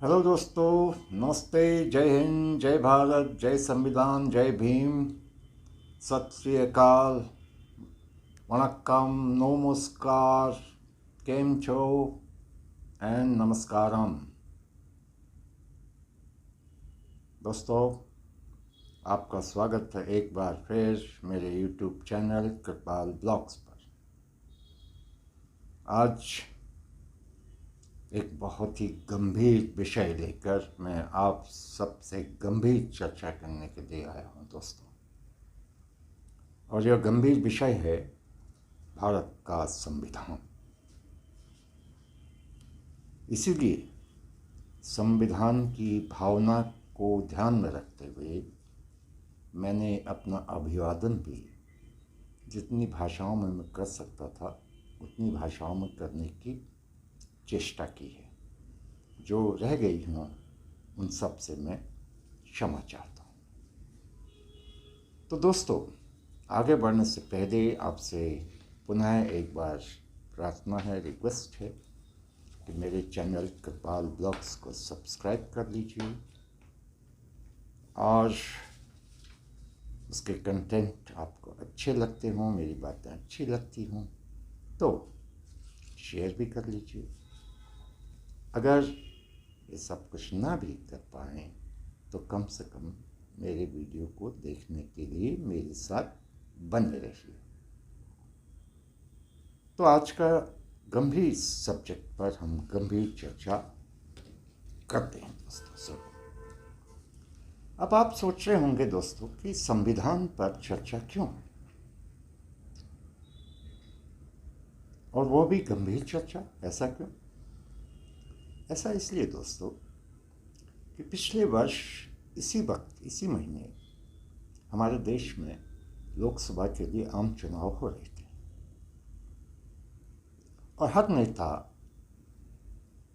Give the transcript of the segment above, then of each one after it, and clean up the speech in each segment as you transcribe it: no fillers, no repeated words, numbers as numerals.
Hello दोस्तों, नमस्ते। जय हिंद, जय भारत, जय संविधान, जय भीम। सत श्री अकाल, वणक्कम, नमस्कार, केम छो एंड नमस्कारम। दोस्तों, आपका स्वागत है एक बार फिर मेरे यूट्यूब चैनल कृपाल ब्लॉग्स पर। आज एक बहुत ही गंभीर विषय लेकर मैं आप सबसे गंभीर चर्चा करने के लिए आया हूँ दोस्तों। और यह गंभीर विषय है भारत का संविधान। इसीलिए संविधान की भावना को ध्यान में रखते हुए मैंने अपना अभिवादन भी जितनी भाषाओं में मैं कर सकता था उतनी भाषाओं में करने की चेष्टा की है। जो रह गई हूँ उन सब से मैं क्षमा चाहता हूँ। तो दोस्तों, आगे बढ़ने से पहले आपसे पुनः एक बार प्रार्थना है, रिक्वेस्ट है कि मेरे चैनल कृपाल ब्लॉग्स को सब्सक्राइब कर लीजिए और उसके कंटेंट आपको अच्छे लगते हों, मेरी बातें अच्छी लगती हों तो शेयर भी कर लीजिए। अगर ये सब कुछ ना भी कर पाएँ तो कम से कम मेरे वीडियो को देखने के लिए मेरे साथ बने रहिए। तो आज का गंभीर सब्जेक्ट पर हम गंभीर चर्चा करते हैं दोस्तों सब। अब आप सोच रहे होंगे दोस्तों कि संविधान पर चर्चा क्यों, और वो भी गंभीर चर्चा, ऐसा क्यों? ऐसा इसलिए दोस्तों कि पिछले वर्ष इसी वक्त इसी महीने हमारे देश में लोकसभा के लिए आम चुनाव हो रहे थे और हर नेता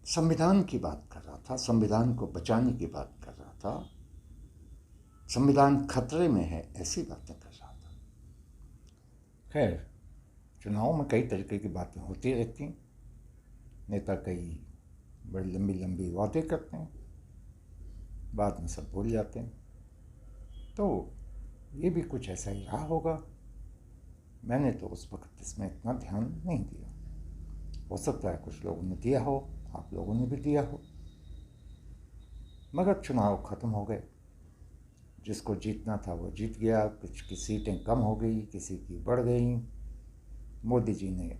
संविधान की बात कर रहा था, संविधान को बचाने की बात कर रहा था, संविधान खतरे में है ऐसी बातें कर रहा था। खैर, चुनाव में कई तरीके की बातें होती रहती हैं। नेता कई बड़ी लंबी लंबी वादे करते हैं, बाद में सब भूल जाते हैं। तो ये भी कुछ ऐसा ही रहा होगा। मैंने तो उस वक्त इसमें इतना ध्यान नहीं दिया। हो सकता है कुछ लोगों ने दिया हो, आप लोगों ने भी दिया हो, मगर चुनाव ख़त्म हो गए। जिसको जीतना था वो जीत गया, कुछ की सीटें कम हो गई, किसी की बढ़ गई। मोदी जी ने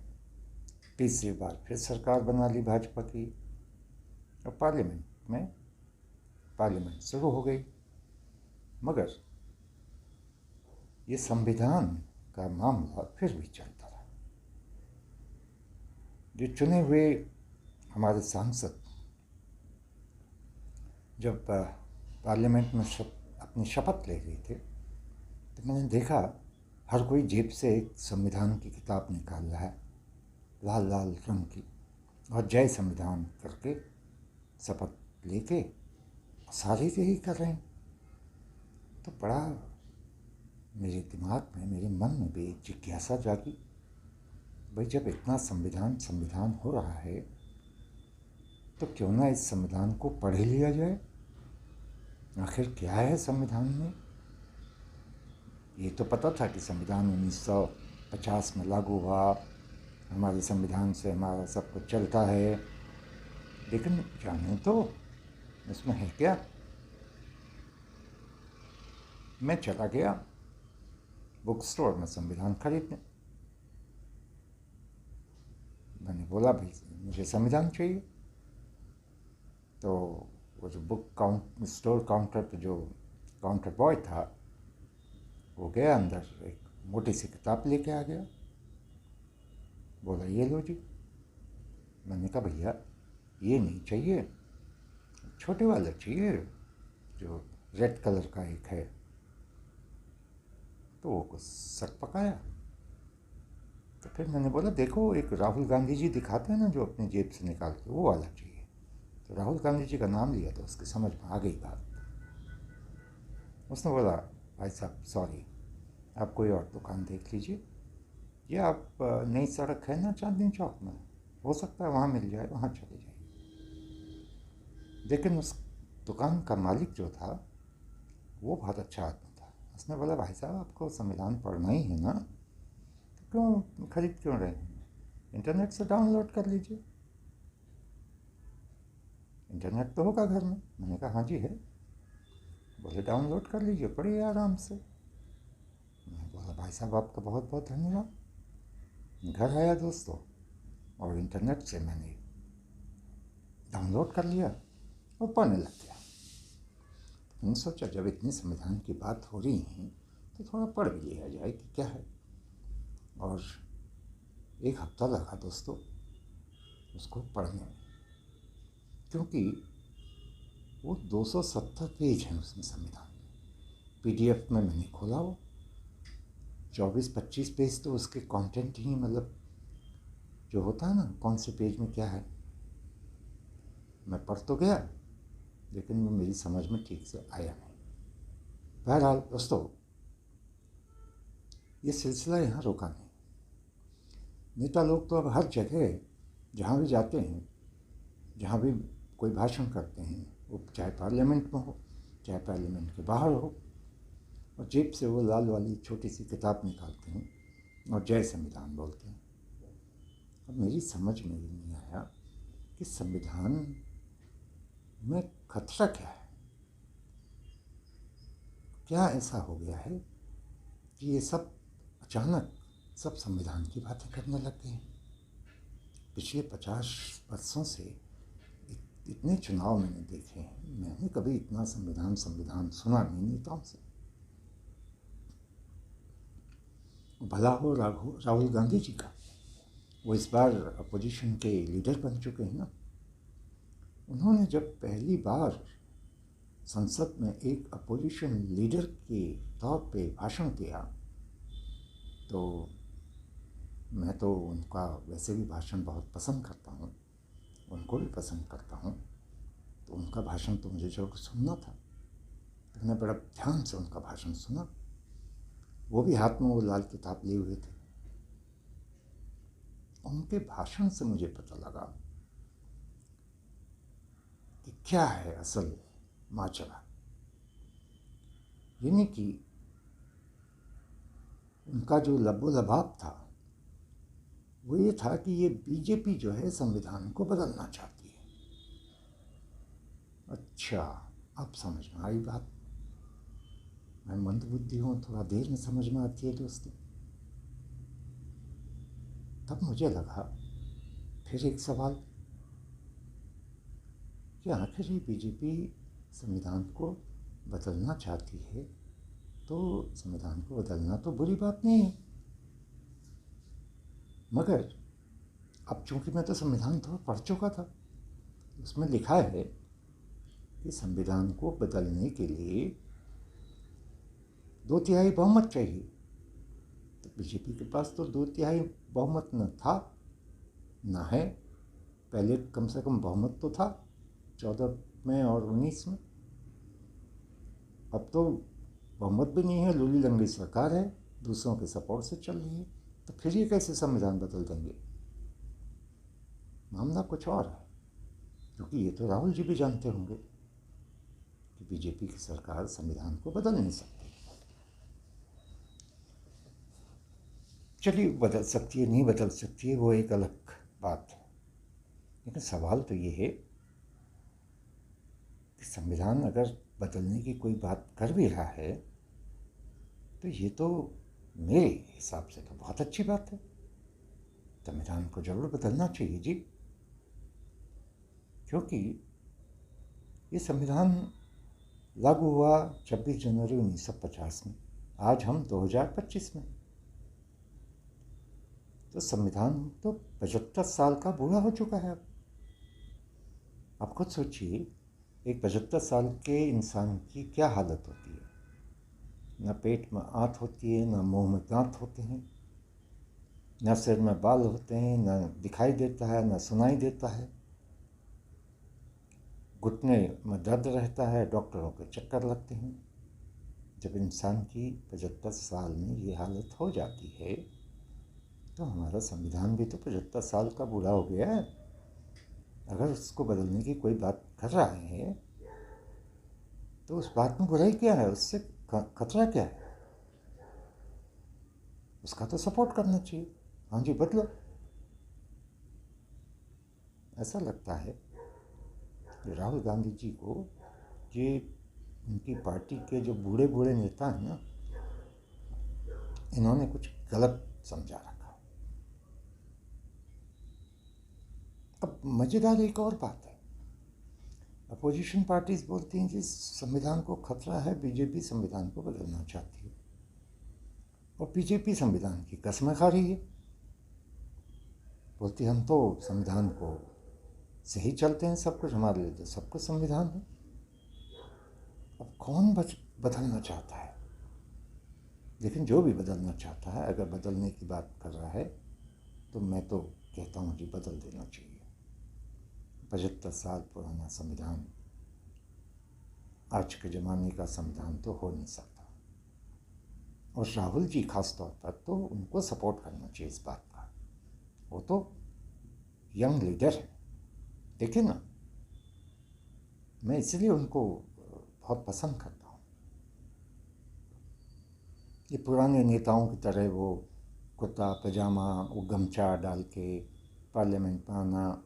तीसरी बार फिर सरकार बना ली भाजपा की और पार्लियामेंट शुरू हो गई। मगर ये संविधान का मामला फिर भी चलता रहा। जो चुने हुए हमारे सांसद जब पार्लियामेंट में अपनी शपथ ले रहे थे तो मैंने देखा हर कोई जेब से एक संविधान की किताब निकाल रहा है, लाल लाल रंग की, और जय संविधान करके शपथ लेके सारे यही कर रहे हैं। तो बड़ा मेरे दिमाग में, मेरे मन में भी एक जिज्ञासा जागी, भाई जब इतना संविधान हो रहा है तो क्यों ना इस संविधान को पढ़ ही लिया जाए। आखिर क्या है संविधान में? ये तो पता था कि संविधान 1950 में लागू हुआ, हमारे संविधान से हमारा सब कुछ चलता है, लेकिन जाने तो इसमें है क्या। मैं चला गया बुक स्टोर में संविधान खरीदने। मैंने बोला भाई मुझे संविधान चाहिए। तो वो जो स्टोर काउंटर पे जो काउंटर बॉय था वो गया अंदर, एक मोटी सी किताब लेके आ गया, बोला ये लो जी। मैंने कहा भैया ये नहीं चाहिए, छोटे वाला चाहिए जो रेड कलर का एक है। तो वो कुछ सक पकाया। तो फिर मैंने बोला देखो एक राहुल गांधी जी दिखाते हैं ना जो अपनी जेब से निकाल के, वो वाला चाहिए। तो राहुल गांधी जी का नाम लिया तो उसके समझ में आ गई बात। उसने बोला भाई साहब सॉरी, आप कोई और दुकान देख लीजिए, ये आप नई सड़क है ना चांदनी चौक में, हो सकता है वहाँ मिल जाए, वहाँ चले जाइए। लेकिन उस दुकान का मालिक जो था वो बहुत अच्छा आदमी था। उसने बोला, भाई साहब आपको संविधान पढ़ना ही है ना, तो क्यों खरीद क्यों रहे हैं, इंटरनेट से डाउनलोड कर लीजिए, इंटरनेट तो होगा घर में। मैंने कहा हाँ जी है। बोले डाउनलोड कर लीजिए, पढ़िए आराम से। मैं बोला भाई साहब आपका बहुत बहुत धन्यवाद। घर आया दोस्तों और इंटरनेट से मैंने डाउनलोड कर लिया और पढ़ने लग गया। मैंने सोचा जब इतनी संविधान की बात हो रही है तो थोड़ा पढ़ भी लिया जाए कि क्या है। और एक हफ्ता लगा दोस्तों उसको पढ़ने में, क्योंकि वो 270 पेज हैं उसमें संविधान में। पीडीएफ में मैंने खोला, वो 24-25 पेज तो उसके कंटेंट ही, मतलब जो होता है ना कौन से पेज में क्या है, मैं पढ़ तो गया लेकिन वो मेरी समझ में ठीक से आया नहीं। बहरहाल दोस्तों ये सिलसिला यहाँ रुका नहीं। नेता लोग तो अब हर जगह जहाँ भी जाते हैं, जहाँ भी कोई भाषण करते हैं, वो चाहे पार्लियामेंट में हो चाहे पार्लियामेंट के बाहर हो, और जेब से वो लाल वाली छोटी सी किताब निकालते हैं और जय संविधान बोलते हैं। अब मेरी समझ में ये नहीं आया कि संविधान में खतरा क्या है, क्या ऐसा हो गया है कि ये सब अचानक सब संविधान की बातें करने लग गए हैं। पिछले 50 वर्षों से इतने चुनाव मैंने देखे हैं, मैंने कभी इतना संविधान सुना नहीं नेताओं से। भला हो राहुल गांधी जी का, वो इस बार अपोजिशन के लीडर बन चुके हैं ना। उन्होंने जब पहली बार संसद में एक अपोजिशन लीडर के तौर पे भाषण दिया तो मैं तो उनका वैसे भी भाषण बहुत पसंद करता हूँ, उनको भी पसंद करता हूँ, तो उनका भाषण तो मुझे जरूर सुनना था। तो मैंने बड़ा ध्यान से उनका भाषण सुना। वो भी हाथ में वो लाल किताब लिए हुए थे। उनके भाषण से मुझे पता लगा कि क्या है असल माजरा। यानी कि उनका जो लबोलबाब था वो ये था कि ये बीजेपी जो है संविधान को बदलना चाहती है। अच्छा, अब समझ में आई बात। मैं मंदबुद्धि हूँ, थोड़ा देर में समझ में आती है दोस्तों। तब मुझे लगा फिर एक सवाल कि आखिर ये बीजेपी संविधान को बदलना चाहती है तो संविधान को बदलना तो बुरी बात नहीं है, मगर अब चूंकि मैं तो संविधान थोड़ा पढ़ चुका था, उसमें लिखा है कि संविधान को बदलने के लिए 2/3 बहुमत चाहिए। तो बीजेपी के पास तो 2/3 बहुमत न था न है। पहले कम से कम बहुमत तो था 14 में और 19 में। अब तो बहुमत भी नहीं है, लूली लंगड़ी सरकार है, दूसरों के सपोर्ट से चल रही है। तो फिर ये कैसे संविधान बदल देंगे? मामला कुछ और है, क्योंकि ये तो राहुल जी भी जानते होंगे कि बीजेपी की सरकार संविधान को बदल नहीं सकती। चलिए, बदल सकती है नहीं बदल सकती है वो एक अलग बात है, लेकिन सवाल तो ये है कि संविधान अगर बदलने की कोई बात कर भी रहा है तो ये तो मेरे हिसाब से तो बहुत अच्छी बात है। संविधान को जरूर बदलना चाहिए जी, क्योंकि ये संविधान लागू हुआ 26 जनवरी 1950 में, आज हम 2025 में। तो संविधान तो 75 साल का बूढ़ा हो चुका है। अब आप खुद सोचिए, एक 75 साल के इंसान की क्या हालत होती है। न पेट में आंत होती है, न मुंह में दांत होते हैं, न सिर में बाल होते हैं, न दिखाई देता है, न सुनाई देता है, घुटने में दर्द रहता है, डॉक्टरों के चक्कर लगते हैं। जब इंसान की 75 साल में ये हालत हो जाती है तो हमारा संविधान भी तो 75 साल का बूढ़ा हो गया है। अगर उसको बदलने की कोई बात कर रहा है तो उस बात में बुराई क्या है, उससे खतरा क्या है? उसका तो सपोर्ट करना चाहिए। हाँ जी, बदलो। ऐसा लगता है कि राहुल गांधी जी को ये उनकी पार्टी के जो बूढ़े बूढ़े नेता हैं ना, इन्होंने कुछ गलत समझा रखा। अब मज़ेदार एक और बात है, अपोजिशन पार्टीज बोलती हैं कि संविधान को खतरा है, बीजेपी संविधान को बदलना चाहती है, और बीजेपी संविधान की कसमें खा रही है। बोलती हम तो संविधान को सही चलते हैं, सब कुछ हमारे लिए तो सब कुछ संविधान है। अब कौन बदलना चाहता है? लेकिन जो भी बदलना चाहता है, अगर बदलने की बात कर रहा है तो मैं तो कहता हूँ जी बदल देना चाहिए। 75 साल पुराना संविधान आज के ज़माने का संविधान तो हो नहीं सकता, और राहुल जी खास तौर पर तो उनको सपोर्ट करना चाहिए इस बात का। वो तो यंग लीडर है, देखिए ना, मैं इसलिए उनको बहुत पसंद करता हूँ। ये पुराने नेताओं की तरह वो कुर्ता पजामा, वो गमछा डाल के पार्लियामेंट में आना,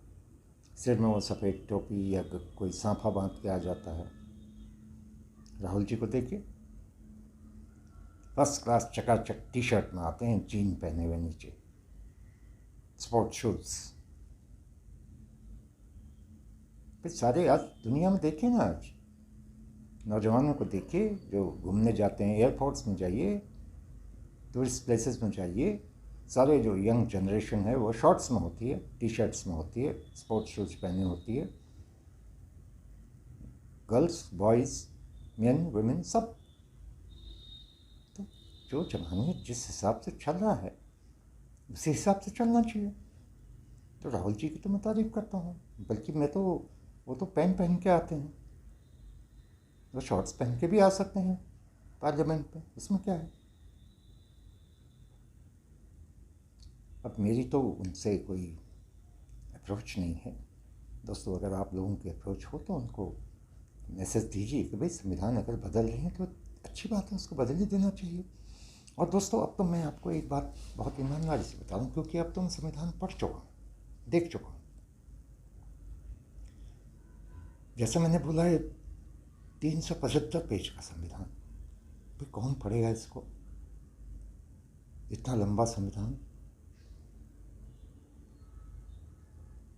सिर में वो सफ़ेद टोपी या कोई सांफा बांध के आ जाता है। राहुल जी को देखिए, फर्स्ट क्लास चकाचक टी शर्ट में आते हैं, जीन पहने हुए नीचे, स्पोर्ट शूज़। फिर सारे आज दुनिया में देखिए ना, आज नौजवानों को देखिए जो घूमने जाते हैं, एयरपोर्ट्स में जाइए, टूरिस्ट प्लेसेस में जाइए, सारे जो यंग जनरेशन है वो शॉर्ट्स में होती है, टी शर्ट्स में होती है, स्पोर्ट्स शूज़ पहने होती है। गर्ल्स, बॉयज़, मेन, वुमेन, सब। तो जो जमाने जिस हिसाब से चल रहा है उसी हिसाब से चलना चाहिए। तो राहुल जी की तो मैं तारीफ़ करता हूँ, बल्कि वो तो पैंट पहन के आते हैं, वो शॉर्ट्स पहन के भी आ सकते हैं पार्लियामेंट में, उसमें क्या है। अब मेरी तो उनसे कोई अप्रोच नहीं है दोस्तों। अगर आप लोगों की अप्रोच हो तो उनको मैसेज दीजिए कि भाई संविधान अगर बदल रहे हैं तो अच्छी बात है, उसको बदल ही देना चाहिए। और दोस्तों अब तो मैं आपको एक बात बहुत ईमानदारी से बता रहा हूँ, क्योंकि अब तो मैं संविधान पढ़ चुका हूँ, देख चुका हूँ। जैसे मैंने बोला है 375 पेज का संविधान, भाई कौन पढ़ेगा इसको, इतना लंबा संविधान।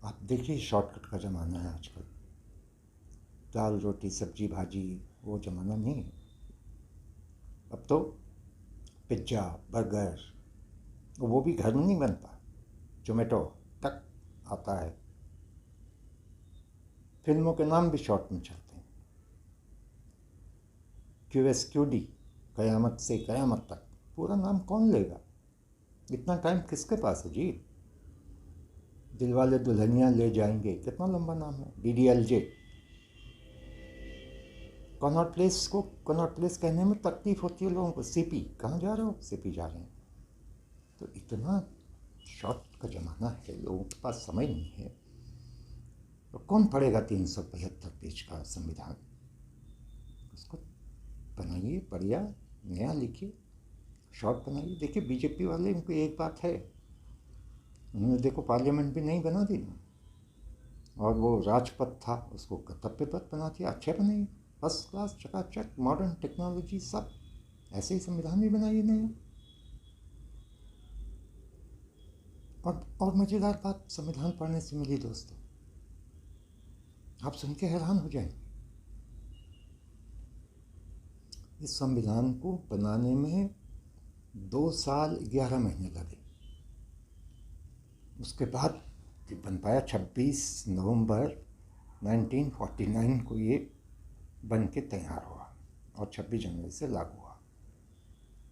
आप देखिए शॉर्टकट का ज़माना है आजकल, दाल रोटी सब्जी भाजी वो ज़माना नहीं है। अब तो पिज्ज़ा बर्गर वो भी घर में नहीं बनता, जोमेटो तक आता है। फिल्मों के नाम भी शॉर्ट में चलते हैं, QSQD, क़यामत से क़यामत तक। पूरा नाम कौन लेगा, इतना टाइम किसके पास है जी। दिलवाले दुल्हनिया ले जाएंगे, कितना लंबा नाम है। DDLJ, कनॉट प्लेस कहने में तकलीफ होती है लोगों को। CP, कहाँ जा रहे हो, CP जा रहे हैं। तो इतना शॉर्ट का ज़माना है, लोगों के पास समय नहीं है, तो कौन पढ़ेगा 375 पेज का संविधान। उसको बनाइए बढ़िया, नया लिखिए, शॉर्ट बनाइए। देखिए बीजेपी वाले, इनको एक बात है, उन्होंने देखो पार्लियामेंट भी नहीं बना दी, और वो राजपथ था उसको कर्तव्य पथ बना दिया। अच्छे बनाइए, फर्स्ट क्लास चकाचक मॉडर्न टेक्नोलॉजी सब, ऐसे ही संविधान भी बनाइए नया। और मज़ेदार बात संविधान पढ़ने से मिली दोस्तों, आप सुन के हैरान हो जाएंगे। इस संविधान को बनाने में 2 साल 11 महीने लगे। उसके बाद बन पाया 26 नवंबर 1949 को ये बन के तैयार हुआ, और 26 जनवरी से लागू हुआ।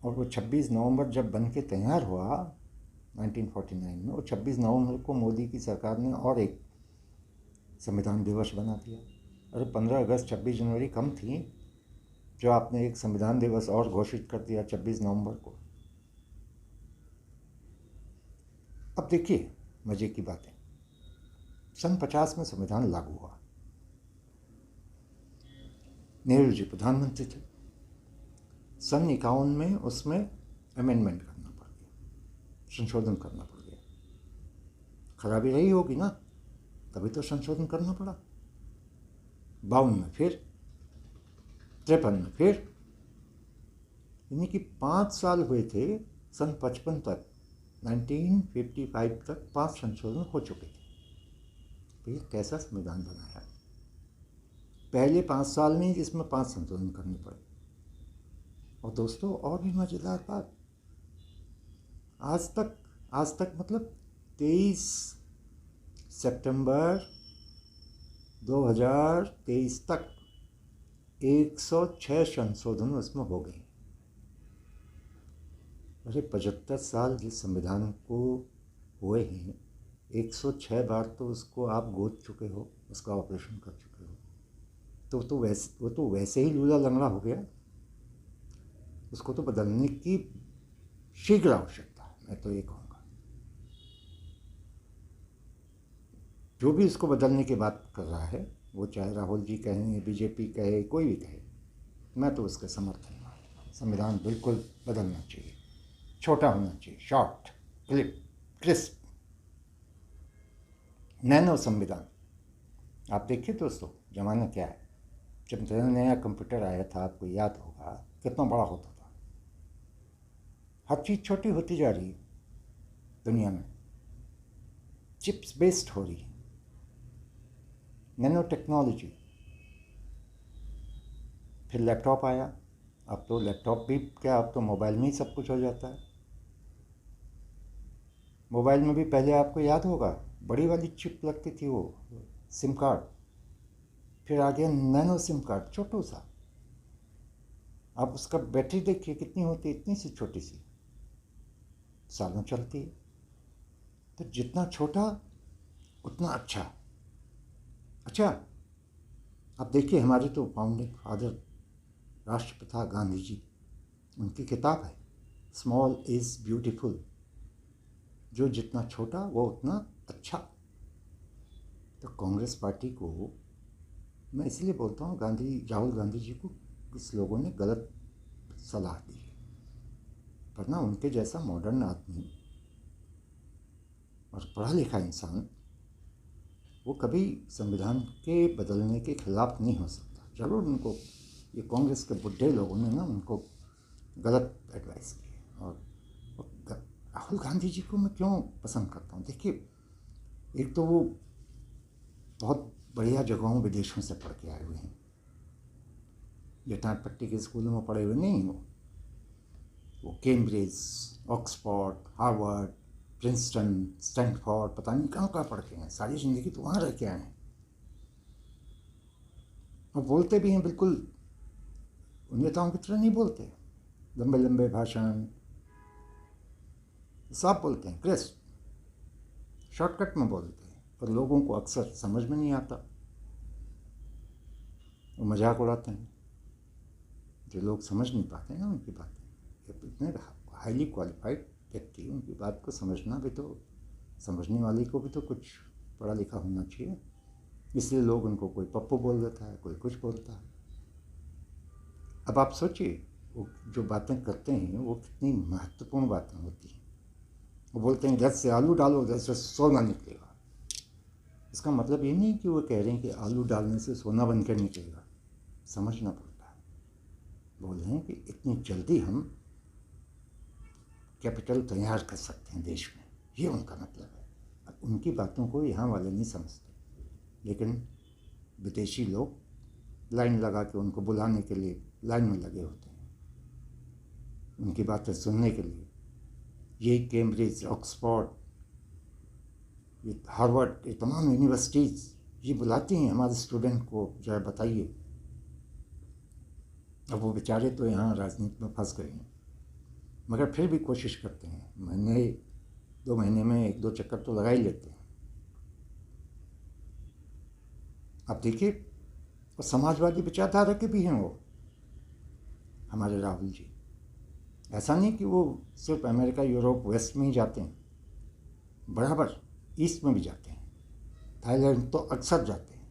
और वो 26 नवंबर जब बन के तैयार हुआ 1949 में, और 26 नवंबर को मोदी की सरकार ने और एक संविधान दिवस बना दिया। अरे 15 अगस्त 26 जनवरी कम थी, जो आपने एक संविधान दिवस और घोषित कर दिया 26 नवंबर को। अब देखिए मज़े की बात है, सन 50 में संविधान लागू हुआ। नेहरू जी प्रधानमंत्री थे। सन 51 में उसमें अमेंडमेंट करना पड़ गया, संशोधन करना पड़ गया। खराबी रही होगी ना, तभी तो संशोधन करना पड़ा। 52 में फिर, 53 में फिर, यानी कि 5 साल हुए थे। सन 55 तक, 1955 तक 5 संशोधन हो चुके थे। तो ये कैसा संविधान बनाया पहले 5 साल में, जिसमें 5 संशोधन करने पड़े। और दोस्तों, और भी मज़ेदार बात, आज तक मतलब 23 सितंबर 2023 तक 106 संशोधन उसमें हो गए। अरे 75 साल जिस संविधान को हुए हैं, 106 बार तो उसको आप गोद चुके हो, उसका ऑपरेशन कर चुके हो। वो तो वैसे ही लूला लंगड़ा हो गया। उसको तो बदलने की शीघ्र आवश्यकता है, मैं तो ये कहूँगा। जो भी इसको बदलने की बात कर रहा है, वो चाहे राहुल जी कहें, बीजेपी कहे, कोई भी कहे, मैं तो उसके समर्थन में। संविधान बिल्कुल बदलना चाहिए, छोटा होना चाहिए, शॉर्ट, क्रिस्प, नैनो संविधान। आप देखिए दोस्तों, ज़माना क्या है। जब नया कंप्यूटर आया था, आपको याद होगा, कितना बड़ा होता था। हर चीज़ छोटी होती जा रही है दुनिया में, चिप्स बेस्ड हो रही है, नैनो टेक्नोलॉजी। फिर लैपटॉप आया। अब तो लैपटॉप भी क्या, अब तो मोबाइल में ही सब कुछ हो जाता है। मोबाइल में भी पहले आपको याद होगा बड़ी वाली चिप लगती थी, वो सिम कार्ड। फिर आ गया नैनो सिम कार्ड, छोटू सा। अब उसका बैटरी देखिए कितनी होती है, इतनी सी छोटी सी, सालों चलती है। तो जितना छोटा उतना अच्छा। अच्छा, अब देखिए, हमारे तो फाउंडिंग फादर राष्ट्रपिता गांधी जी, उनकी किताब है स्मॉल इज़ ब्यूटीफुल। जो जितना छोटा वो उतना अच्छा। तो कांग्रेस पार्टी को मैं इसलिए बोलता हूँ, राहुल गांधी जी को कुछ लोगों ने गलत सलाह दी है, वरना उनके जैसा मॉडर्न आदमी और पढ़ा लिखा इंसान, वो कभी संविधान के बदलने के खिलाफ नहीं हो सकता। जरूर उनको, ये कांग्रेस के बुढ़े लोगों ने ना उनको गलत एडवाइस की। और राहुल गांधी जी को मैं क्यों पसंद करता हूँ, देखिए, एक तो वो बहुत बढ़िया जगहों विदेशों से पढ़ के आए हुए हैं। ये टाट पट्टी के स्कूलों में पढ़े हुए नहीं। वो Cambridge, Oxford, Harvard, Princeton, Stanford, पता नहीं कहाँ कहाँ पढ़ के हैं। सारी ज़िंदगी तो वहाँ रह के आए हैं। और बोलते भी हैं बिल्कुल उन नेताओं की तरह नहीं बोलते। लंबे लंबे भाषण साफ बोलते हैं, क्रिस्प, शॉर्टकट में बोलते हैं, और लोगों को अक्सर समझ में नहीं आता। वो मजाक उड़ाते हैं। जो लोग समझ नहीं पाते हैं ना उनकी बातें, इतने हाईली क्वालिफाइड व्यक्ति, उनकी बात को समझना भी तो, समझने वाले को भी तो कुछ पढ़ा लिखा होना चाहिए। इसलिए लोग उनको कोई पप्पू बोल देता है, कोई कुछ बोलता है। अब आप सोचिए, वो जो बातें करते हैं वो कितनी महत्वपूर्ण बातें होती हैं। वो बोलते हैं 10 से आलू डालो, 10 से सोना निकलेगा। इसका मतलब ये नहीं कि वो कह रहे हैं कि आलू डालने से सोना बनकर निकलेगा। समझना पड़ता है। बोल रहे हैं कि इतनी जल्दी हम कैपिटल तैयार कर सकते हैं देश में, ये उनका मतलब है। अब उनकी बातों को यहाँ वाले नहीं समझते, लेकिन विदेशी लोग लाइन लगा के उनको बुलाने के लिए लाइन में लगे होते हैं, उनकी बातें सुनने के लिए। ये कैम्ब्रिज, ऑक्सफोर्ड, ये हार्वर्ड, ये तमाम यूनिवर्सिटीज़ ये बुलाती हैं हमारे स्टूडेंट को, जरा बताइए। अब वो बेचारे तो यहाँ राजनीति में फंस गए हैं, मगर फिर भी कोशिश करते हैं। महीने 2 महीने में 1-2 चक्कर तो लगा ही लेते हैं। अब देखिए, और समाजवादी विचारधारा के भी हैं वो हमारे राहुल जी। ऐसा नहीं कि वो सिर्फ अमेरिका, यूरोप, वेस्ट में ही जाते हैं, बराबर ईस्ट में भी जाते हैं। थाईलैंड तो अक्सर जाते हैं,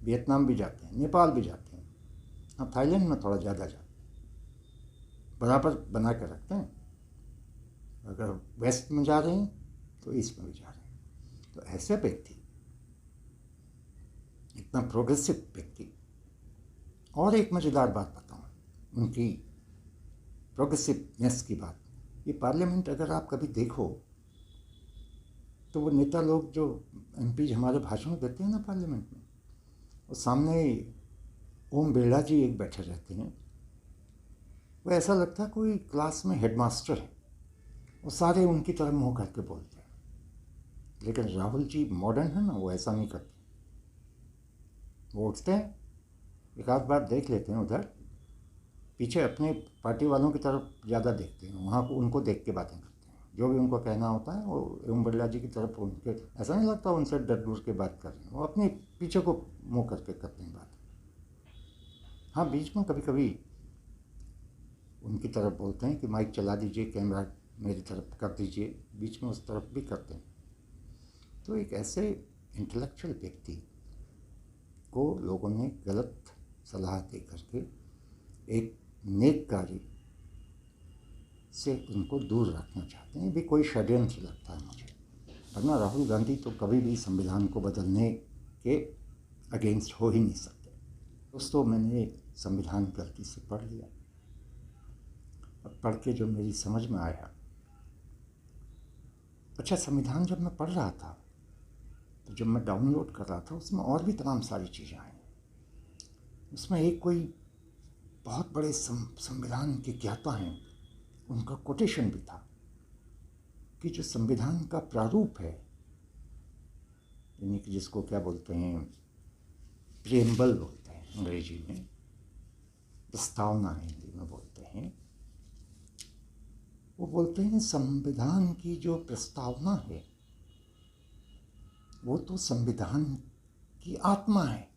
वियतनाम भी जाते हैं, नेपाल भी जाते हैं। हाँ, थाईलैंड में थोड़ा ज़्यादा जाते हैं, बराबर बना के रखते हैं। अगर वेस्ट में जा रहे हैं तो ईस्ट में भी जा रहे हैं। तो ऐसे व्यक्ति, इतना प्रोग्रेसिव व्यक्ति। और एक मज़ेदार बात बताऊँ उनकी प्रोग्रेसिवनेस की बात। ये पार्लियामेंट अगर आप कभी देखो तो वो नेता लोग जो एमपी हमारे भाषण देते हैं ना पार्लियामेंट में, और सामने ओम बिरला जी एक बैठे रहते हैं। वो ऐसा लगता है कोई क्लास में हेडमास्टर है, वो सारे उनकी तरफ मुँह करके बोलते हैं। लेकिन राहुल जी मॉडर्न है ना, वो ऐसा नहीं करते। वो उठते हैं, एक आध बार देख लेते हैं उधर पीछे, अपने पार्टी वालों की तरफ ज़्यादा देखते हैं, वहाँ को उनको देख के बातें करते हैं। जो भी उनको कहना होता है वो ओम बिरला जी की तरफ, उनके ऐसा नहीं लगता उनसे डर डूर के बात कर रहे हैं, वो अपने पीछे को मुँह करके करते हैं बात। हाँ, बीच में कभी कभी उनकी तरफ बोलते हैं कि माइक चला दीजिए, कैमरा मेरी तरफ कर दीजिए, बीच में उस तरफ भी करते हैं। तो एक ऐसे इंटेलेक्चुअल व्यक्ति को लोगों ने गलत सलाह दे करके एक नेक कार्य से उनको दूर रखना चाहते हैं। भी कोई षड्यंत्र लगता है मुझे, वरना राहुल गांधी तो कभी भी संविधान को बदलने के अगेंस्ट हो ही नहीं सकते। दोस्तों, मैंने संविधान गलती से पढ़ लिया। अब पढ़ के जो मेरी समझ में आया, अच्छा, संविधान जब मैं पढ़ रहा था तो जब मैं डाउनलोड कर रहा था उसमें और भी तमाम सारी चीज़ें आई। उसमें एक कोई बहुत बड़े संविधान के ज्ञाता हैं, उनका कोटेशन भी था कि जो संविधान का प्रारूप है, यानी कि जिसको क्या बोलते हैं, प्रिएम्बल बोलते हैं अंग्रेजी में, प्रस्तावना हिंदी में बोलते हैं। वो बोलते हैं संविधान की जो प्रस्तावना है वो तो संविधान की आत्मा है।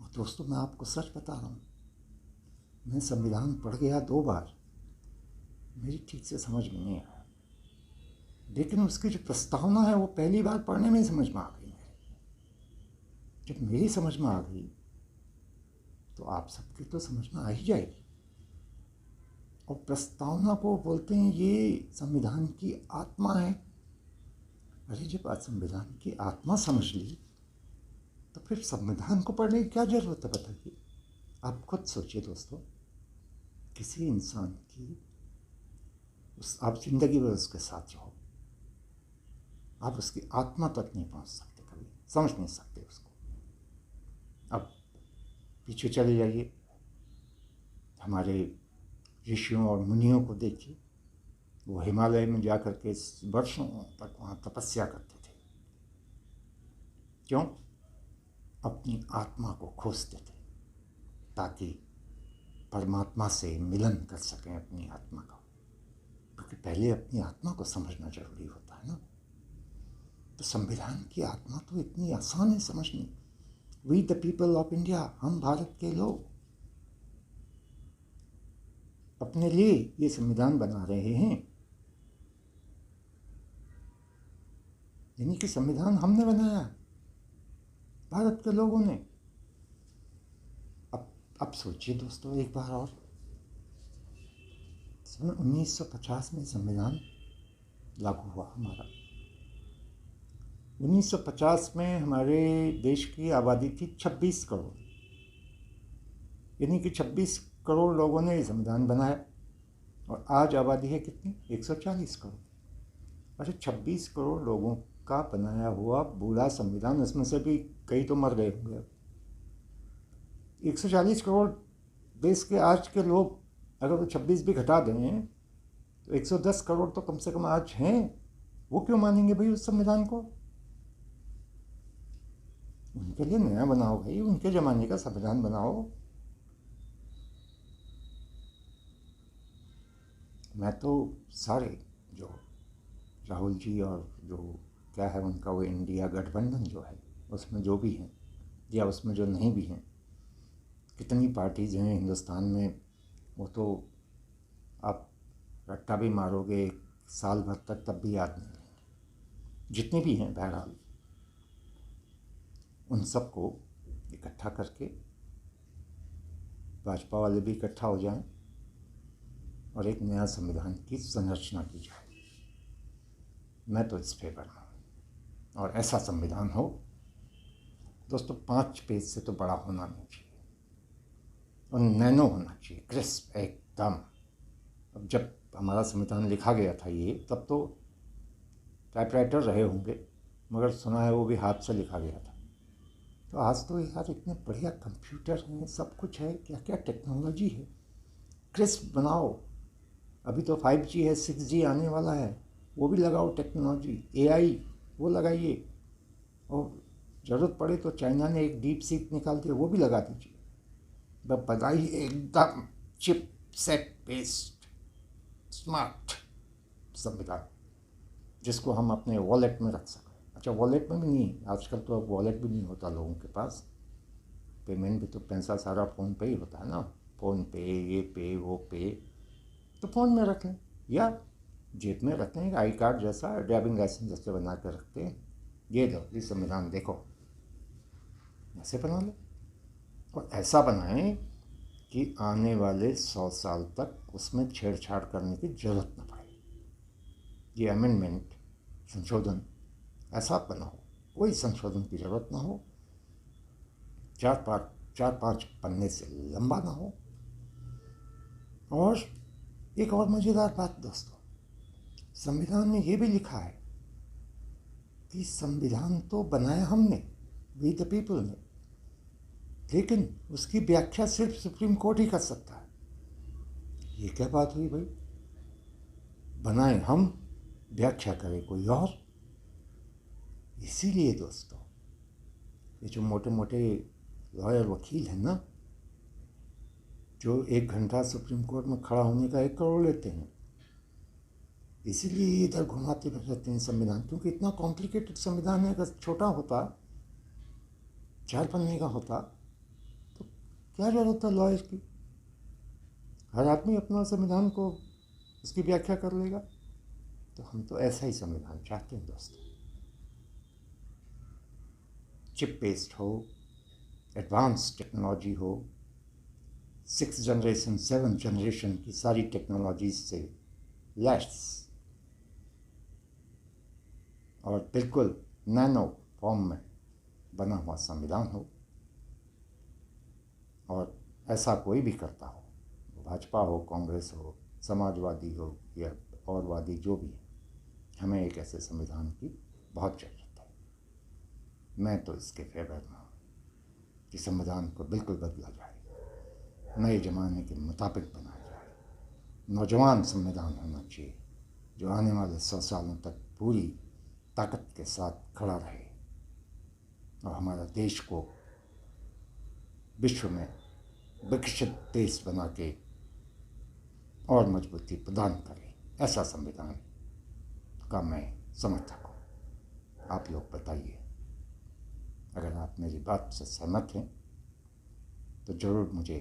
और दोस्तों, मैं आपको सच बता रहा हूँ, मैं संविधान पढ़ गया 2 बार, मेरी ठीक से समझ में नहीं आया। लेकिन उसकी जो प्रस्तावना है वो पहली बार पढ़ने में ही समझ में आ गई मेरे। जब मेरी समझ में आ गई तो आप सबकी तो समझ में आ ही जाएगी। और प्रस्तावना को बोलते हैं ये संविधान की आत्मा है। अरे, जब आज संविधान की आत्मा समझ ली तो फिर संविधान को पढ़ने की क्या जरूरत है, बताइए। आप खुद सोचिए दोस्तों, किसी इंसान की आप जिंदगी भर उसके साथ रहो, आप उसकी आत्मा तक नहीं पहुंच सकते, कभी समझ नहीं सकते उसको। अब पीछे चले जाइए, हमारे ऋषियों और मुनियों को देखिए, वो हिमालय में जाकर के वर्षों तक वहाँ तपस्या करते थे। क्यों? अपनी आत्मा को खोजते थे ताकि परमात्मा से मिलन कर सकें अपनी आत्मा का। क्योंकि पहले अपनी आत्मा को समझना जरूरी होता है ना। तो संविधान की आत्मा तो इतनी आसान है समझनी। We the people of India, हम भारत के लोग अपने लिए ये संविधान बना रहे हैं, यानी कि संविधान हमने बनाया, भारत के लोगों ने। अब सोचिए दोस्तों एक बार और, सन 1950 में संविधान लागू हुआ हमारा। 1950 में हमारे देश की आबादी थी 26 करोड़, यानी कि 26 करोड़ लोगों ने संविधान बनाया। और आज आबादी है कितनी? 140 करोड़। अच्छा, 26 करोड़ लोगों का बनाया हुआ बूढ़ा संविधान, उसमें से भी कई तो मर गए होंगे। 140 करोड़ देश के आज के लोग, अगर वो 26 भी घटा दें तो 110 करोड़ तो कम से कम आज हैं। वो क्यों मानेंगे भाई उस संविधान को? उनके लिए नया बनाओ भाई, उनके ज़माने का संविधान बनाओ। मैं तो सारे जो राहुल जी और जो क्या है उनका वो इंडिया गठबंधन जो है, उसमें जो भी हैं या उसमें जो नहीं भी हैं, कितनी पार्टीज़ हैं हिंदुस्तान में, वो तो आप रट्टा भी मारोगे साल भर तक तब भी याद नहीं रहेंगे, जितनी भी हैं। बहरहाल उन सबको इकट्ठा करके भाजपा वाले भी इकट्ठा हो जाएं और एक नया संविधान की संरचना की जाए। मैं तो इस फेवर में हूँ। और ऐसा संविधान हो दोस्तों, 5 पेज से तो बड़ा होना नहीं चाहिए और नैनो होना चाहिए, क्रिस्प एकदम। अब जब हमारा संविधान लिखा गया था ये, तब तो टाइपराइटर रहे होंगे, मगर सुना है वो भी हाथ से लिखा गया था। तो आज तो यार इतने बढ़िया कंप्यूटर हैं, सब कुछ है, क्या क्या टेक्नोलॉजी है, क्रिस्प बनाओ। अभी तो 5G है, 6G आने वाला है, वो भी लगाओ टेक्नोलॉजी, AI वो लगाइए, और ज़रूरत पड़े तो चाइना ने एक डीप सीक निकाल दिया, वो भी लगा दीजिए। बस बताइए, एकदम चिप सेट बेस्ड स्मार्ट संविधान जिसको हम अपने वॉलेट में रख सकें। अच्छा, वॉलेट में भी नहीं, आजकल तो अब वॉलेट भी नहीं होता लोगों के पास, पेमेंट भी तो पैसा सारा फ़ोन पे ही होता है ना, फ़ोन पे, ये पे, वो पे, तो फ़ोन में रख लें या जेब में रख लें, आई कार्ड जैसा, ड्राइविंग लाइसेंस जैसे बना कर रखते हैं। ये दो, ये संविधान देखो, ऐसे बना लें। और ऐसा बनाएं कि आने वाले 100 साल तक उसमें छेड़छाड़ करने की ज़रूरत न पड़े। ये अमेंडमेंट, संशोधन ऐसा बनाओ, कोई संशोधन की ज़रूरत ना हो, 4-5 पन्ने से लंबा ना हो। और एक और मज़ेदार बात दोस्तों, संविधान में ये भी लिखा है कि संविधान तो बनाया हमने, वी द पीपल ने, लेकिन उसकी व्याख्या सिर्फ सुप्रीम कोर्ट ही कर सकता है। ये क्या बात हुई भाई, बनाए हम, व्याख्या करे कोई और। इसीलिए दोस्तों, ये जो मोटे मोटे लॉयर वकील हैं ना, जो 1 घंटा सुप्रीम कोर्ट में खड़ा होने का 1 करोड़ लेते हैं, इसीलिए इधर घुमाते रहते हैं संविधान, क्योंकि इतना कॉम्प्लिकेटेड संविधान है। अगर छोटा होता, 4 पन्ने का होता, तो क्या जरूरत है लॉयर की, हर आदमी अपना संविधान को उसकी व्याख्या कर लेगा। तो हम तो ऐसा ही संविधान चाहते हैं दोस्तों, चिप बेस्ड हो, एडवांस टेक्नोलॉजी हो, 6 जनरेशन 7 जनरेशन की सारी टेक्नोलॉजीज से लैस, और बिल्कुल नैनो फॉर्म में बना हुआ संविधान हो। और ऐसा कोई भी करता हो, भाजपा हो, कांग्रेस हो, समाजवादी हो या और वादी जो भी है, हमें एक ऐसे संविधान की बहुत ज़रूरत है। मैं तो इसके फेवर में हूँ कि संविधान को बिल्कुल बदला जाए, नए ज़माने के मुताबिक बनाया जाए। नौजवान संविधान होना चाहिए जो आने वाले 100 सालों तक पूरी ताकत के साथ खड़ा रहे और हमारा देश को विश्व में विकसित देश बना के और मजबूती प्रदान करे। ऐसा संविधान का मैं समर्थक हूँ। आप लोग बताइए, अगर आप मेरी बात से सहमत हैं तो ज़रूर मुझे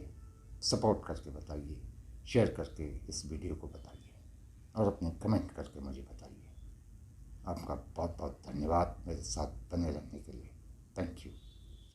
सपोर्ट करके बताइए, शेयर करके इस वीडियो को बताइए और अपने कमेंट करके मुझे बताइए। आपका बहुत बहुत धन्यवाद मेरे साथ बने रहने के लिए। Thank you.